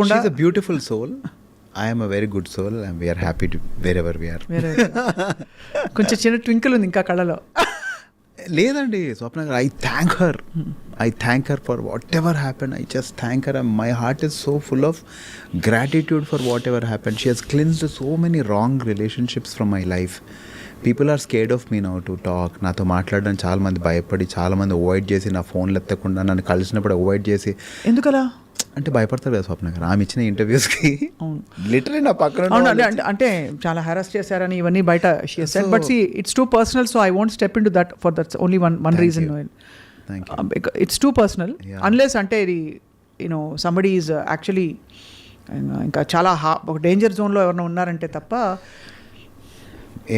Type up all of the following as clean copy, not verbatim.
She's a beautiful soul. I am a very good soul and we are happy to wherever we are. కొంచెం చిన్న twinkle ఉంది ఇంకా కళ్ళలో. లేదండి స్వప్న గారు, I thank her for whatever happened. I just thank her and my heart is so full of gratitude for whatever happened. She has cleansed so many wrong relationships from my life. People are scared of me now to talk. నాతో మాట్లాడడం చాలా మంది భయపడి, చాలా మంది avoid చేసి, నా ఫోన్లు ఎత్తకుండా నన్ను కలిసినప్పుడు అవాయిడ్ చేసి. ఎందుకలా అంటే భయపడతారు కదా స్వప్న గారు, ఆమె ఇచ్చిన ఇంటర్వ్యూస్కి లిటరలీ నా పక్కన అంటే చాలా హెరాస్ చేశారని ఇవన్నీ బయట but see it's too personal, so I won't step in to that for that's only one reason. It's too personal unless అంటే ఇది యూనో సంబడీ ఈజ్ యాక్చువల్లీ ఇంకా చాలా ఒక డేంజర్ జోన్లో ఎవరైనా ఉన్నారంటే తప్ప.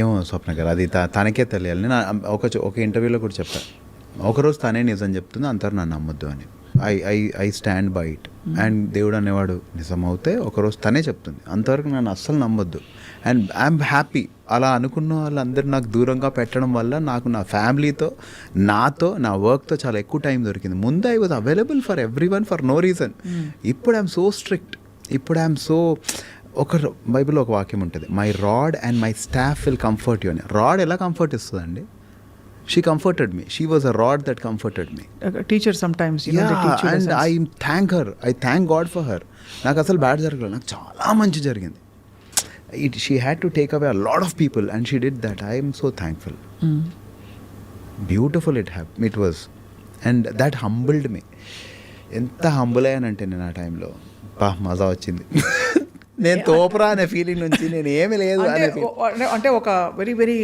ఏమో స్వప్న గారు, అది తనకే తెలియాలి. నేను ఒక ఇంటర్వ్యూలో కూడా చెప్పాను, ఒకరోజు తనే నిజం చెప్తుంది, అంటారు నన్ను నమ్మొద్దు అని. I stand by it. And దేవుడు అనేవాడు నిజం అవుతే ఒకరోజు తనే చెప్తుంది, అంతవరకు నన్ను అస్సలు నమ్మొద్దు. And I'm happy. అలా అనుకున్న వాళ్ళందరూ నాకు దూరంగా పెట్టడం వల్ల నాకు నా ఫ్యామిలీతో, నాతో, నా వర్క్తో చాలా ఎక్కువ టైం దొరికింది. ముందు I was available for every one for no reason. ఇప్పుడు ఐఎమ్ సో స్ట్రిక్ట్. ఇప్పుడు ఐఎమ్ సో బైబిల్లో ఒక వాక్యం ఉంటుంది, my rod and my staff will comfort you అని. రాడ్ ఎలా కంఫర్ట్ ఇస్తుందండి? She comforted me. She was a rod that comforted me. Teacher sometimes, you know, they teach you lessons. And I thank her. I thank God for her. నాకు అసలు bad జరగలేదు, నాకు చాలా మంచి జరిగింది. She had to take away a lot of people and she did that. I am so thankful. Beautiful it was. And that humbled me. ఎంత humble అయ్యానంటే నేను ఆ టైంలో మజా వచ్చింది. నేను తోపరా అనే ఫీలింగ్ నుంచి నేను ఏమీ లేదు అంటే ఒక వెరీ వెరీ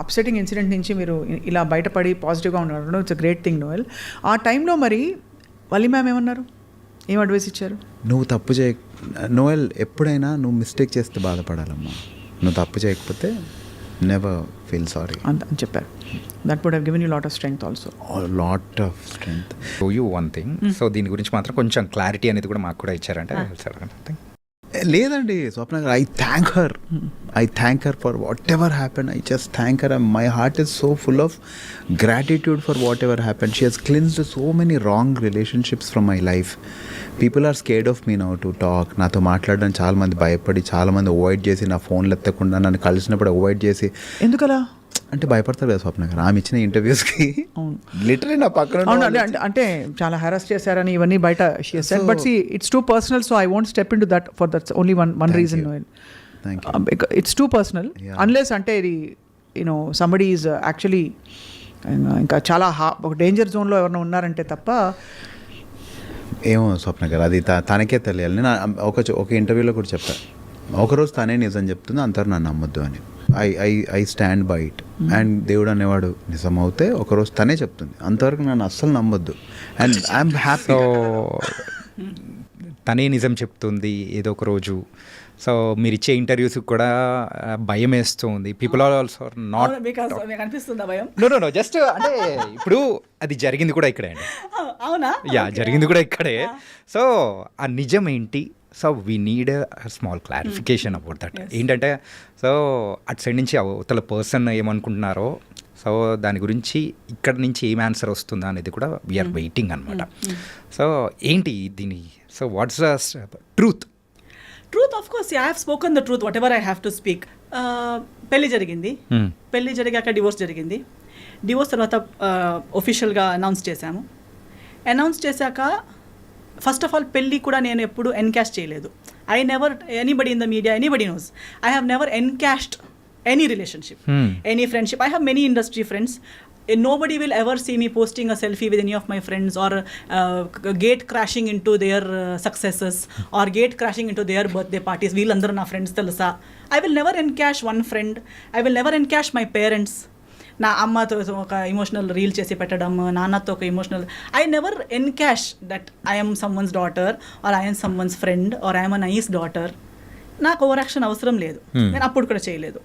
అప్సెటింగ్ ఇన్సిడెంట్ నుంచి మీరు ఇలా బయటపడి పాజిటివ్గా ఉన్నారు. It's a great thing Noel. ఆ టైంలో మరి వల్లి మ్యామ్ ఏమన్నారు, ఏం అడ్వైస్ ఇచ్చారు? నువ్వు తప్పు చేయ నోయల్, ఎప్పుడైనా నువ్వు మిస్టేక్ చేస్తే బాధపడాలమ్మా, నువ్వు తప్పు చేయకపోతే నెవర్ ఫీల్ సారీ అని చెప్పారు. That would have given you lot of strength also. Lot of strength. You one thing, so దీని గురించి మాత్రం కొంచెం క్లారిటీ అనేది కూడా మాకు కూడా ఇచ్చారంటే. లేదండి స్వప్న గారు, I thank her for whatever happened. I just thank her and my heart is so full of gratitude for whatever happened. She has cleansed so many wrong relationships from my life. People are scared of me now to talk. నాతో మాట్లాడడం చాలా మంది భయపడి, చాలా మంది avoid చేసి, నా ఫోన్లు ఎత్తకుండా నన్ను కలిసినప్పుడు అవాయిడ్ చేసి. ఎందుకలా అంటే భయపడతారు కదా స్వప్న గారు, ఆమె ఇచ్చిన ఇంటర్వ్యూస్కి లిటరలీ నా పక్కన అంటే చాలా హెరాస్ చేశారని ఇవన్నీ బయట but see it's too personal, so I won't step in to that for that's only one reason. It's too personal unless అంటే ఇది యూనో సంబడీ ఈజ్ యాక్చువల్లీ ఇంకా చాలా ఒక డేంజర్ జోన్లో ఎవరైనా ఉన్నారంటే తప్ప. ఏమో స్వప్న గారు, అది తనకే తెలియాలి. నేను ఒక ఇంటర్వ్యూలో కూడా చెప్పాను, ఒకరోజు తనే నిజం చెప్తుంది, అంటారు నన్ను నమ్మొద్దు అని. I stand by it. And దేవుడు అనేవాడు నిజం అవుతే ఒకరోజు తనే చెప్తుంది, అంతవరకు నన్ను అస్సలు నమ్మొద్దు. And I'm happy. తనే నిజం చెప్తుంది ఏదో ఒక రోజు. సో మీరు ఇచ్చే ఇంటర్వ్యూస్ కూడా భయం వేస్తుంది. పీపుల్ ఆర్ ఆల్సో నాట్ అనిపిస్తుందా భయం? నో జస్ట్ అంటే ఇప్పుడు అది జరిగింది కూడా ఇక్కడే అండి. అవునా? యా, జరిగింది కూడా ఇక్కడే. సో ఆ నిజం ఏంటి? So we need small clarification about that. ఏంటంటే సో అటు సైడ్ నుంచి అవతల పర్సన్ ఏమనుకుంటున్నారో, సో దాని గురించి ఇక్కడ నుంచి ఏం ఆన్సర్ వస్తుందా అనేది కూడా వీఆర్ వెయిటింగ్ అనమాట. సో ఏంటి దీని, so what's the truth? Of course I have spoken the truth what ever I have to speak. పెళ్లి జరిగింది, పెళ్లి జరిగాక డివోర్స్ జరిగింది. డివోర్స్ తర్వాత ఒఫిషియల్గా అనౌన్స్ చేశాము. అనౌన్స్ చేశాక ఫస్ట్ ఆఫ్ ఆల్ పెళ్ళి కూడా నేను ఎప్పుడు ఎన్కాష్ చేయలేదు. I never, anybody in the media, anybody knows, I have never encashed any relationship, any friendship. I have many industry friends. Nobody will ever see me posting a selfie with any of my friends or gate crashing into their successes or gate crashing into their birthday parties. Veelandaru na friends telusa. I will never encash one friend. I will never encash my parents. నా అమ్మతో ఒక emotional reel చేసి పెట్టడం, నాన్నతో ఒక emotional. I never encash that I M someone's daughter or I M someone's friend or I M a nice daughter. నాకు over action అవసరం లేదు, నేను అప్పుడు కూడా చేయలేదు.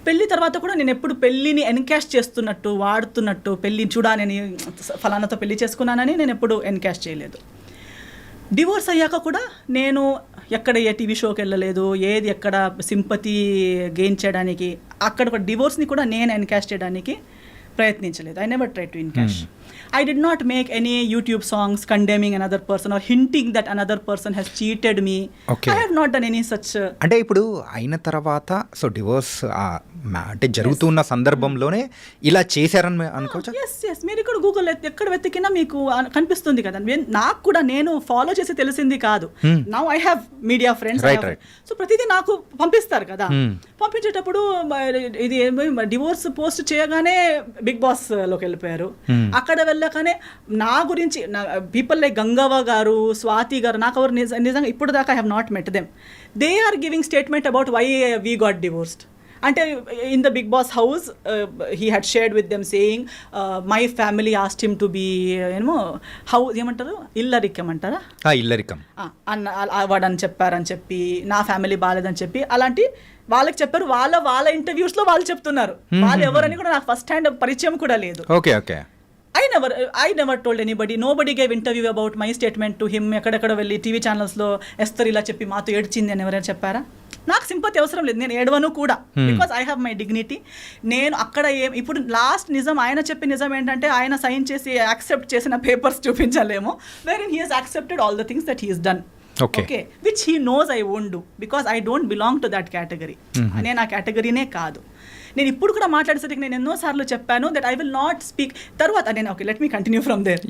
పెళ్ళి తర్వాత కూడా నేను ఎప్పుడు పెళ్ళిని ఎన్కాష్ చేస్తున్నట్టు, వాడుతున్నట్టు, పెళ్ళి చూడాలని ఫలానాతో పెళ్లి చేసుకున్నానని నేను ఎప్పుడు ఎన్కాష్ చేయలేదు. డివోర్స్ అయ్యాక కూడా నేను ఎక్కడ ఏ టీవీ షోకి వెళ్ళలేదు, ఏది ఎక్కడ సింపతి గెయిన్ చేయడానికి, అక్కడ ఒక డివోర్స్ని కూడా నేను ఎన్కాష్ చేయడానికి ప్రయత్నించలేదు. I never try to encash. I did not make any YouTube songs condemning another person or hinting that another person has cheated me. Okay. I have not done any such. అంటే ఇప్పుడు అయిన తర్వాత so divorce అంటే జరుగుతున్న సందర్భంలోనే ఇలా చేశారని అనుకోవచ్చా? ఎస్ మీరు ఇక్కడ గూగుల్ ఎక్కడ వెతికినా మీకు కనిపిస్తుంది కదా. నాకు కూడా నేను ఫాలో చేసి తెలిసింది కాదు. Now I have media friends, so ప్రతిదీ నాకు పంపిస్తారు కదా. పంపించేటప్పుడు ఇది డివోర్స్ పోస్ట్ చేయగానే బిగ్ బాస్ లోకి వెళ్ళిపోయారు. అక్కడ వెళ్ళగానే నా గురించి పీపుల్ లైక్ గంగవ్వ గారు, స్వాతి గారు, నాకు ఎవరు నిజంగా ఇప్పుడు దాకా I have not met them. They are giving statement about why we got divorced. అంటే in the Bigg Boss house he had shared with them saying my family asked him to be house ఏమంటారు ఇల్లరికమంటారా, ఇల్లరికం వాడని చెప్పారని చెప్పి, నా family బాగాలేదని చెప్పి అలాంటి వాళ్ళకి చెప్పారు. వాళ్ళ ఇంటర్వ్యూస్లో వాళ్ళు చెప్తున్నారు. వాళ్ళు ఎవరని కూడా నాకు ఫస్ట్ హ్యాండ్ పరిచయం కూడా లేదు. Okay okay. I never told anybody. Nobody gave interview about my statement to him. ఎక్కడెక్కడ వెళ్ళి టీవీ ఛానల్స్లో ఎస్తర్ ఇలా చెప్పి మాతో ఏడ్చింది అని ఎవరైనా చెప్పారా? నాకు సింపతి అవసరం లేదు, నేను ఏడవను కూడా. Because I have my dignity. నేను అక్కడ ఇప్పుడు లాస్ట్ నిజం ఆయన చెప్పిన నిజం ఏంటంటే ఆయన సైన్ చేసి యాక్సెప్ట్ చేసిన పేపర్స్ చూపించలేము, wherein he he's accepted all the things that he he's done. Okay, which he knows I won't do because I don't belong to that category. నేను ఆ కేటగిరీనే కాదు. నేను ఇప్పుడు కూడా మాట్లాడేసరికి నేను ఎన్నోసార్లు చెప్పాను that I will not speak. తర్వాత నేను okay let me continue from there.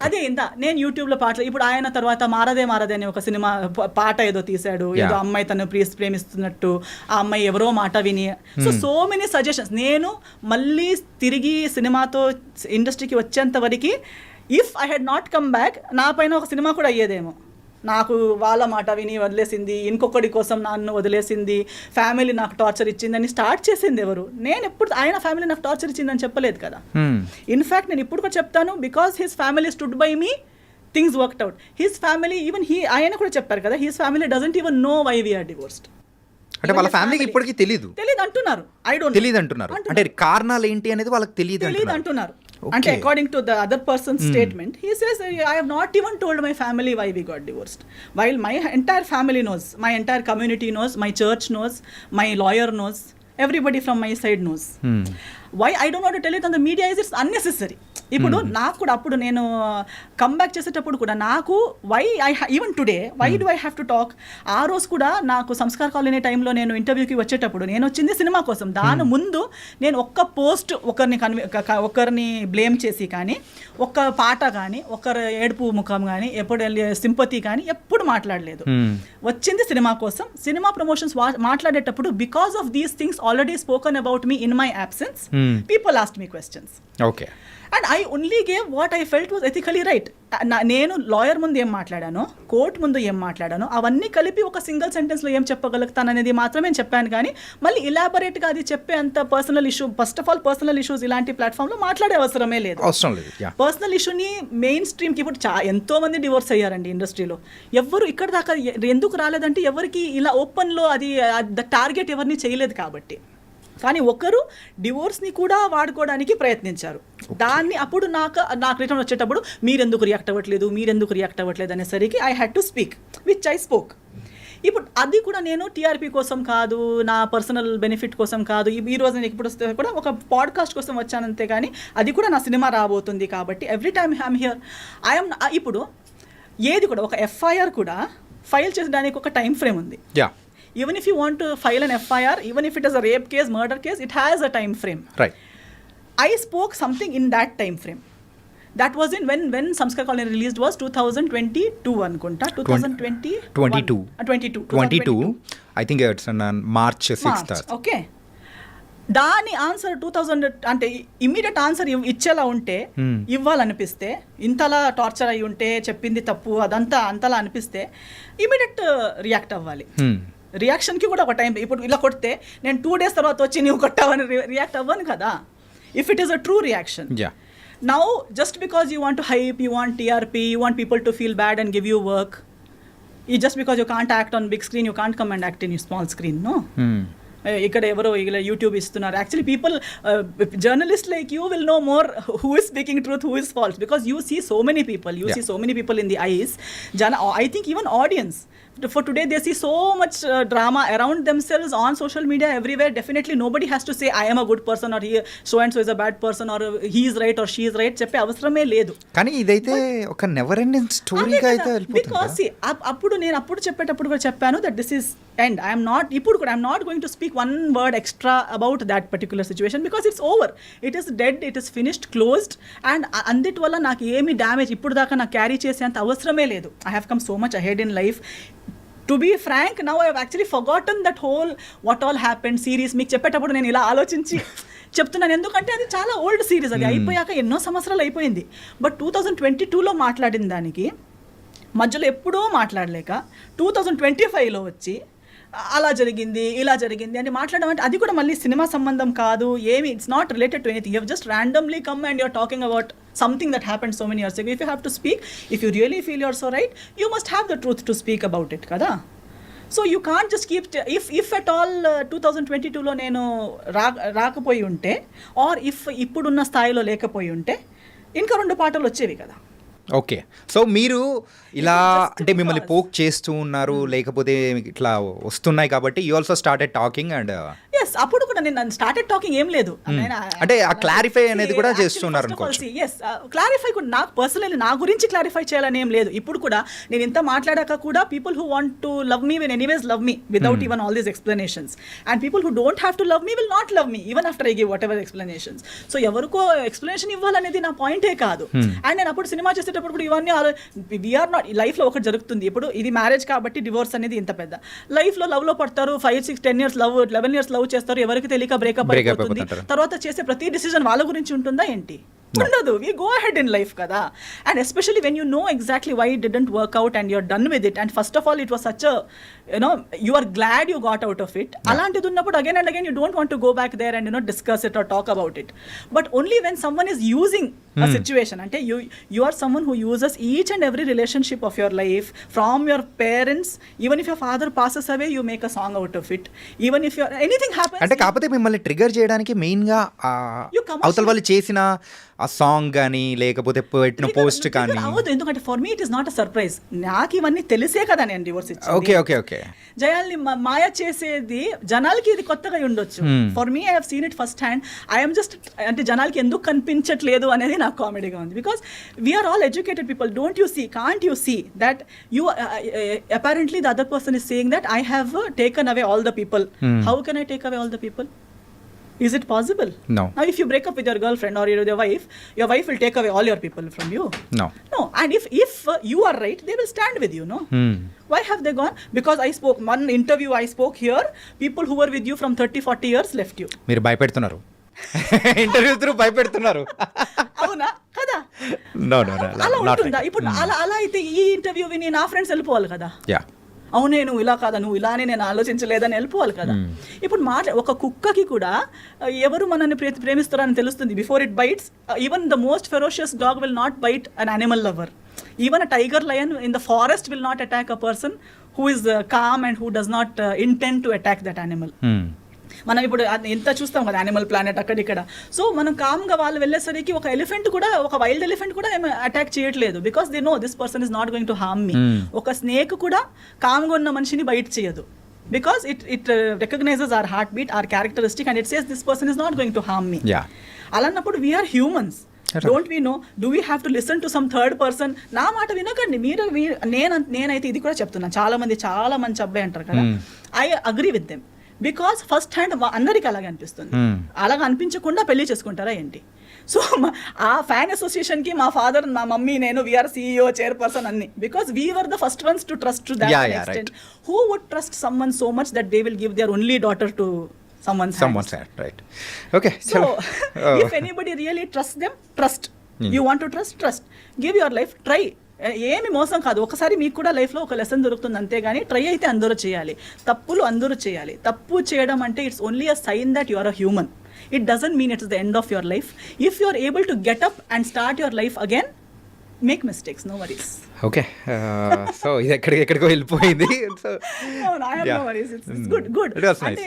అదే ఇందా నేను యూట్యూబ్లో పాటలు ఇప్పుడు ఆయన తర్వాత మారదే అని ఒక సినిమా పాట ఏదో తీశాడు, ఏదో అమ్మాయి తను ప్రేమిస్తున్నట్టు, ఆ అమ్మాయి ఎవరో మాట విని, సో మెనీ సజెషన్స్. నేను మళ్ళీ తిరిగి సినిమాతో ఇండస్ట్రీకి వచ్చేంత వరకు if I had not come back నా పైన ఒక సినిమా కూడా అయ్యేదేమో. నాకు వాళ్ళ మాట విని వదిలేసింది, ఇంకొకటి కోసం నన్ను వదిలేసింది, ఫ్యామిలీ నాకు టార్చర్ ఇచ్చిందని స్టార్ట్ చేసింది ఎవరు? నేను ఎప్పుడు ఆయన ఫ్యామిలీ నాకు టార్చర్ ఇచ్చిందని చెప్పలేదు కదా. ఇన్ఫ్యాక్ట్ నేను ఇప్పుడు కూడా చెప్తాను, because his family stood by me, things worked out. His family even ఆయన కూడా చెప్పారు కదా, his family doesn't even know why we are divorced. అంటే వాళ్ళ ఫ్యామిలీకి ఇప్పటికీ తెలియదు అంటున్నారు. తెలియదు అంటున్నారు. అంటే కారణాలు ఏంటి అనేది వాళ్ళకి తెలియదు అంటున్నారు. అంటే according to the other person statement he says I have not even told my family why we got divorced, while my entire family knows, my entire community knows, my church knows, my lawyer knows, everybody from my side knows. Why I don't want to tell it on the media is it's unnecessary. ఇప్పుడు నాకు కూడా అప్పుడు నేను comeback చేసేటప్పుడు కూడా నాకు even today why do I have to talk. ఆ రోజు కూడా నాకు సంస్కార్ కాలనీ టైంలో నేను ఇంటర్వ్యూకి వచ్చేటప్పుడు నేను వచ్చింది సినిమా కోసం. దాని ముందు నేను ఒక్క పోస్ట్ ఒకరిని బ్లేమ్ చేసి కానీ, ఒక్క పాట కానీ, ఒకరు ఏడుపు ముఖం కానీ, ఎప్పుడు సింపతి కానీ ఎప్పుడు మాట్లాడలేదు. వచ్చింది సినిమా కోసం. సినిమా ప్రమోషన్స్ మాట్లాడేటప్పుడు because of these things already spoken about me in my absence, people asked me questions. Okay. And I only gave what I felt was ethically right. నేను లాయర్ ముందు ఏం మాట్లాడానో, court ముందు ఏం మాట్లాడానో అవన్నీ కలిపి ఒక సింగిల్ సెంటెన్స్లో ఏం చెప్పగలుగుతాననేది మాత్రమే చెప్పాను. కానీ మళ్ళీ ఇలాబొరేట్గా అది చెప్పే అంత personal issue, first of all personal issues ఇలాంటి ప్లాట్ఫామ్లో మాట్లాడే అవసరమే లేదు. పర్సనల్ ఇష్యూని మెయిన్ స్ట్రీమ్కి ఇప్పుడు ఎంతో మంది డివోర్స్ అయ్యారండి ఇండస్ట్రీలో. ఎవరు ఇక్కడ దాకా ఎందుకు రాలేదంటే ఎవరికి ఇలా ఓపెన్లో అది టార్గెట్ ఎవరిని చేయలేదు కాబట్టి. కానీ ఒకరు డివోర్స్ని కూడా వాడుకోవడానికి ప్రయత్నించారు. దాన్ని అప్పుడు నాకు రిటర్న్ వచ్చేటప్పుడు మీరెందుకు రియాక్ట్ అవ్వట్లేదు అనేసరికి I had to speak, which I spoke. ఇప్పుడు అది కూడా నేను టీఆర్పీ కోసం కాదు, నా పర్సనల్ బెనిఫిట్ కోసం కాదు. ఈ రోజు నేను ఇప్పుడు వస్తే కూడా ఒక పాడ్కాస్ట్ కోసం వచ్చానంతే, కానీ అది కూడా నా సినిమా రాబోతుంది కాబట్టి ఎవ్రీ టైమ్ ఐఎమ్ హియర్. ఇప్పుడు ఏది కూడా ఒక ఎఫ్ఐఆర్ కూడా ఫైల్ చేసడానికి ఒక టైం ఫ్రేమ్ ఉంది. Even if you want to file an FIR, even if it is a rape case, murder case, it has a time frame. Right. I spoke something in that time frame. That was in when Samskar Colony released was 2022 anukunta. 2022. I think it's on March 6th. Okay. దాని answer 2000 అంటే immediate answer ఇచ్చేలా ఉంటే, ఇవ్వాలనిపిస్తే, ఇంతలా torture అయి ఉంటే, చెప్పింది తప్పు అదంతా అంతలా అనిపిస్తే ఇమ్మీడియట్ రియాక్ట్ అవ్వాలి. రియాక్షన్కి కూడా ఒక టైం. ఇప్పుడు ఇలా కొడితే నేను 2 days తర్వాత వచ్చి నువ్వు కొట్టావని రియాక్ట్ అవ్వను కదా, if it is a true reaction. Now just because you want to hype, you want TRP, you want people to feel bad and give you work, just because you can't act on big screen, you can't come and act in you small screen. No, ఇక్కడ ఎవరో ఇలా YouTube ఇస్తున్నారు. Actually people, journalist like you will know more who is speaking truth, who is false, because you see so many people, in the eyes. I think even audience, for today they see so much drama around themselves on social media everywhere. Definitely nobody has to say I am a good person or he so and so is a bad person or he is right or she is right చెప్పే అవసరమే లేదు. కానీ ఇదైతే ఒక never ending స్టోరీగా అయితే వెళ్ళిపోతుంది because అప్పుడు నేను చెప్పేటప్పుడు కూడా చెప్పాను that this is end. I'm not going to speak one word extra about that particular situation because it's over, it is dead, it is finished, closed. And అందిటి వల్ల నాకు ఏమి డ్యామేజ్ ఇప్పుడు దాకా నాకు క్యారీ చేసేంత అవసరమే లేదు. I have come so much ahead in life. To be frank, now I have actually forgotten that whole what all happened series. మీకు చెప్పేటప్పుడు నేను ఇలా ఆలోచించి చెప్తున్నాను, ఎందుకంటే అది చాలా ఓల్డ్ సిరీస్, అది అయిపోయాక ఎన్నో సంవత్సరాలు అయిపోయింది. బట్ 2022లో మాట్లాడిన దానికి మధ్యలో ఎప్పుడూ మాట్లాడలేక 2025లో వచ్చి అలా జరిగింది ఇలా జరిగింది అని మాట్లాడడం అంటే అది కూడా మళ్ళీ సినిమా సంబంధం కాదు ఏమి. It's not related to anything. You have just randomly come and you're talking about something that happened so many years ago. If you have to speak, if you really feel you're so right, you must have the truth to speak about it kada. So you can't just keep if at all 2022లో నేను రాకపోయి ఉంటే are if ఇప్పుడున్న స్థాయిలో లేకపోయి ఉంటే ఇంకా 2 పాటలు వచ్చేవి కదా. ఓకే, సో మీరు ఇలా అంటే మిమ్మల్ని పోక్ చేస్తూ ఉన్నారు లేకపోతే ఇట్లా వస్తున్నాయి కాబట్టి you also started talking and yes అప్పుడు కూడా నేను స్టార్టెడ్ టాకింగ్ ఏం లేదు అంటే ఆ క్లారిఫై అనేది కూడా చేస్తున్నారు అనుకోవచ్చు. ఎస్ క్లారిఫై కూడా నాకు పర్సనల్లీ నా గురించి క్లారిఫై చేయాలని ఏం లేదు. ఇప్పుడు కూడా నేను ఇంత మాట్లాడాక కూడా people who want to love me will anyways love me without even all these explanations and people who don't have to love me will not love me even after I give what ever explanations. So ఎవరికో explanation ఇవ్వాలనేది నా పాయింటే కాదు. And నేను అప్పుడు cinema చేసేటప్పుడు కూడా ఇవన్నీ వీఆర్ నాట్ లైఫ్లో ఒకటి జరుగుతుంది. ఇప్పుడు ఇది మ్యారేజ్ కాబట్టి డివోర్స్ అనేది ఇంత పెద్ద లైఫ్లో లవ్లో పడతారు 5, 6, 10 years లవ్ 11 years లవ్ చేస్తారు, ఎవరికి తెలియక బ్రేకప్ అయిపోతుంది. తర్వాత చేసే ప్రతి డిసిజన్ వాళ్ళ గురించి ఉంటుందా ఏంటి? ఉండదు. We go ahead in life కదా. And especially when you know exactly why it didn't work out and you're done with it and first of all it was such you are glad you got out of it. అలాంటిది ఉన్నప్పుడు again and again you don't want to go back there and discuss it or talk about it. But only when someone is using a situation అంటే you are someone who uses each and every relationship of your life from your parents. Even if your father passes away you make a song out of it. Even if anything happens అంటే కాకపోతే మిమ్మల్ని trigger చేయడానికి main గా అవతల వాళ్ళు చేసిన ఆ song కానీ లేకపోతే పెట్టిన పోస్ట్ కానీ అవదు. ఎందుకంటే for me it is not a surprise. నాకు ఇవన్నీ తెలిసే కదా నేను డివోర్స్ ఇచ్చింది. ఓకే ఓకే ఓకే జయాల్ని మాయ చేసేది జనాలకి ఇది కొత్తగా ఉండొచ్చు. For me I have seen it first hand. I'm just అంటే జనాలకి ఎందుకు కనిపించట్లేదు అనేది నాకు కామెడీగా ఉంది. Because we're all educated people. Don't you see, can't you see that you apparently the other person is saying that I have taken away all the people. How can I take away all the people? Is it possible? No. Now if you break up with your girlfriend or your wife will take away all your people from you. No. And if you are right, they will stand with you, no? Why have they gone? Because I spoke one interview I spoke here, people who were with you from 30-40 years left you. మీరు భయపెడుతున్నారు, interview through భయపెడుతున్నారు. అవునా కదా? No, అలా ఉంటుందా? ఇప్పుడు అలా అయితే ఈ interview విని నా ఫ్రెండ్స్ వెళ్ళిపోవాలి కదా. Yeah. అవునే నువ్వు ఇలా కాదా, నువ్వు ఇలానే నేను ఆలోచించలేదని వెళ్ళిపోవాలి కదా. ఇప్పుడు ఒక కుక్కకి కూడా ఎవరు మనల్ని ప్రేమిస్తారని తెలుస్తుంది before it bites. Even the most ferocious dog will not bite an animal lover. Even a tiger lion in the forest will not attack a person who is calm and who does not intend to attack that animal. మనం ఇప్పుడు ఎంత చూస్తాం కదా animal planet అక్కడిక్కడ. So మనం కామ్గా వాళ్ళు వెళ్ళేసరికి ఒక ఎలిఫెంట్ కూడా, ఒక వైల్డ్ ఎలిఫెంట్ కూడా ఏమి అటాక్ చేయట్లేదు because they know this person is not going to harm me. ఒక స్నేక్ కూడా కామ్గా ఉన్న మనిషిని బైట్ చేయదు because it recognises our heartbeat, our characteristic and it says this person is not going to harm me. అలాన్నప్పుడు we are humans. Don't we know, do we have to listen to some third person? నా మాట వినకండి మీరు. నేనైతే ఇది కూడా చెప్తున్నాను, చాలా మంచి అబ్బాయి అంటారు కదా, I agree with them. Because first hand అందరికి అలాగే అనిపిస్తుంది. అలాగ అనిపించకుండా పెళ్లి చేసుకుంటారా ఏంటి? సో ఆ ఫ్యాన్ అసోసియేషన్కి మా ఫాదర్, మా మమ్మీ, నేను వీఆర్ CEO, చైర్పర్సన్ అన్ని. Because we were the first ones to trust to that extent. Who would trust someone so much that they will give their only daughter to someone's hand, right? Okay, so if anybody really trusts them, trust. You want to trust. Give your life, try. ఏమి మోసం కాదు. ఒకసారి మీకు కూడా లైఫ్లో ఒక lesson దొరుకుతుంది అంతేగాని ట్రై అయితే అందరూ చేయాలి, తప్పులు అందరూ చేయాలి. తప్పు చేయడం అంటే it's only a sign that you are a human. It doesn't mean it's the end of your life. If you are able to get up and start your life again, make mistakes, no worries. Okay so ఇది ఎక్కడికో వెళ్ళిపోయింది so No, I have no worries. It's good, good. It was nice. అంటే,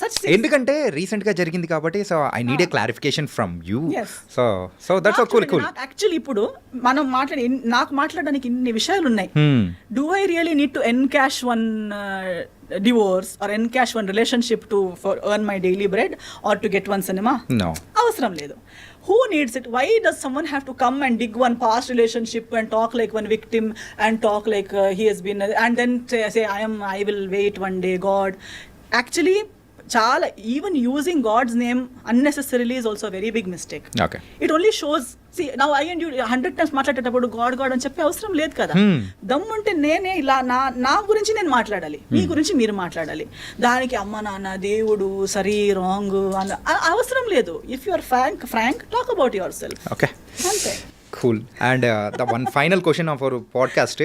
such things. ఎందుకంటే రీసెంట్గా జరిగింది కాబట్టి so I need a clarification from you Yes. So that's cool cool actually ఇప్పుడు మనం నాకు మాట్లాడడానికి ఇన్ని విషయాలు ఉన్నాయి. Do I really need to encash one divorce or encash one relationship to for earn my daily bread or to get one cinema? No, అవసరం లేదు. Who needs it? Why does someone have to come and dig one past relationship and talk like one victim and talk like he has been and then say I will wait one day God? Actually, చాలా even using God's name unnecessarily is also a very big mistake. Okay It only shows, see, now I and you 100 times మాట్లాడేటప్పుడు God అని చెప్పే అవసరం లేదు కదా. దమ్ముంటే నేనే ఇలా నా గురించి నేను మాట్లాడాలి, మీ గురించి మీరు మాట్లాడాలి. దానికి అమ్మ నాన్న దేవుడు సరి రాంగ్ అవసరం లేదు. If you are frank talk about yourself. Okay అంతే. Cool. And the one final question of our podcast